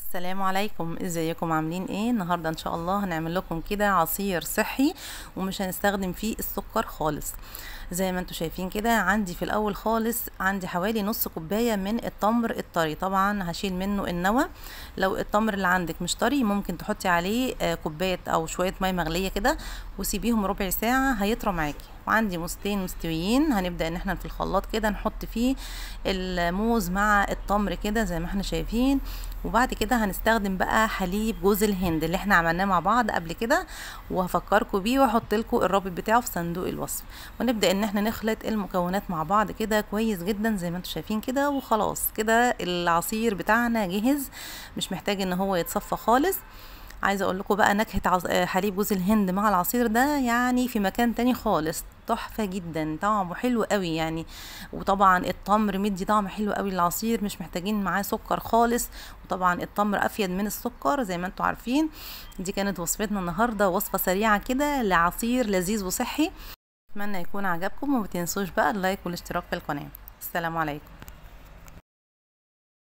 السلام عليكم، ازيكم عاملين ايه؟ النهارده ان شاء الله هنعمل لكم كده عصير صحي ومش هنستخدم فيه السكر خالص. زي ما انتم شايفين كده، عندي في الاول خالص عندي حوالي نص كوبايه من التمر الطري. طبعا هشيل منه النوى. لو التمر اللي عندك مش طري ممكن تحطي عليه كوبايه او شويه ميه مغليه كده وسيبيهم ربع ساعه هيطرى معاكي. وعندي موزتين مستويين، هنبدا ان احنا في الخلاط كده نحط فيه الموز مع التمر كده زي ما احنا شايفين. وبعد كده هنستخدم بقى حليب جوز الهند اللي احنا عملناه مع بعض قبل كده، وهفكركم بيه واحط لكم الرابط بتاعه في صندوق الوصف. ونبدا ان احنا نخلط المكونات مع بعض كده كويس جدا زي ما انتم شايفين كده. وخلاص كده العصير بتاعنا جهز، مش محتاج ان هو يتصفى خالص. عايزه اقول لكم بقى نكهه حليب جوز الهند مع العصير ده يعني في مكان تاني خالص، تحفه جدا، طعمه حلو قوي يعني. وطبعا التمر مدي طعم حلو قوي للعصير، مش محتاجين معاه سكر خالص. وطبعا التمر افيد من السكر زي ما انتم عارفين. دي كانت وصفتنا النهارده، وصفه سريعه كده لعصير لذيذ وصحي. اتمنى يكون عجبكم، وما تنسوش بقى اللايك والاشتراك في القناه. السلام عليكم.